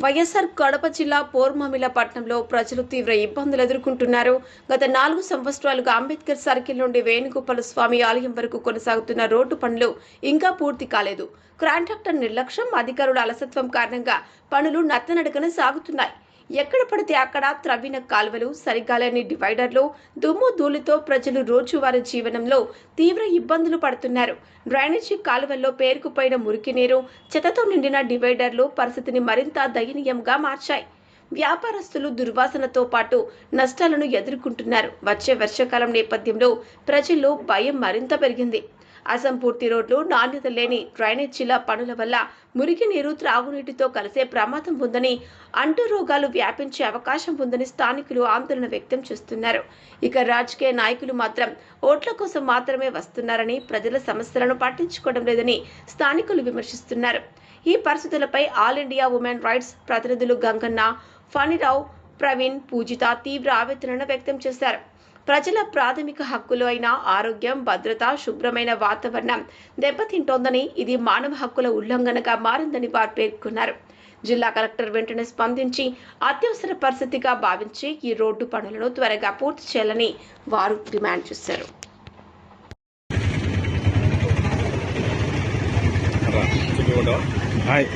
వైఎస్ఆర్ కడప జిల్లా పోర్మామిల పట్టణంలో ప్రజలు తీవ్ర ఇబ్బందులు ఎదుర్కొంటున్నారు. గత 4 సంవత్సరాలుగా అంబేద్కర్ సర్కిల్ నుండి వేణుగోపాల స్వామి ఆలయం వరకు కొనసాగుతున్న రోడ్డు పనులు ఇంకా పూర్తి కాలేదు. కాంట్రాక్టర్ నిర్లక్ష్యం, అధికారుల అలసత్వం కారణంగా పనులు నత్తనడకన సాగుతున్నాయి. ఎక్కడ పడితే అక్కడ త్రవ్విన కాలువలు, సరిగ్గా లేని డివైడర్లు, దుమ్ము ధూళితో ప్రజలు రోజువారీ జీవనంలో తీవ్ర ఇబ్బందులు పడుతున్నారు. డ్రైనేజీ కాలువల్లో పేరుకుపోయిన మురికి నీరు, చెత్తతో నిండిన డివైడర్లు పరిస్థితిని మరింత దయనీయంగా మార్చాయి. వ్యాపారస్తులు దుర్వాసనతో పాటు నష్టాలను ఎదుర్కొంటున్నారు. వచ్చే వర్షాకాలం నేపథ్యంలో ప్రజల్లో భయం మరింత పెరిగింది. అసంపూర్తి రోడ్లు, నాణ్యత లేని డ్రైనేజీల పనుల వల్ల మురికి నీరు త్రాగునీటితో కలిసే ప్రమాదం ఉందని, అంటు రోగాలు వ్యాపించే అవకాశం ఉందని స్థానికులు ఆందోళన వ్యక్తం చేస్తున్నారు. ఇక రాజకీయ నాయకులు మాత్రం ఓట్ల కోసం మాత్రమే వస్తున్నారని, ప్రజల సమస్యలను పట్టించుకోవడం లేదని స్థానికులు విమర్శిస్తున్నారు. ఈ పరిస్థితులపై ఆల్ ఇండియా ఉమెన్ రైట్స్ ప్రతినిధులు గంగన్న, ఫణిరావు, ప్రవీణ్, పూజిత తీవ్ర ఆవేదనను వ్యక్తం చేశారు. ప్రజల ప్రాథమిక హక్కులు అయిన ఆరోగ్యం, భద్రత, శుభ్రమైన వాతావరణం దెబ్బతింటోందని, ఇది మానవ హక్కుల ఉల్లంఘనగా మారిందని వారు పేర్కొన్నారు. జిల్లా కలెక్టర్ వెంటనే స్పందించి అత్యవసర పరిస్థితిగా భావించి ఈ రోడ్డు పనులను త్వరగా పూర్తి చేయాలని వారు డిమాండ్ చేశారు. హాయ్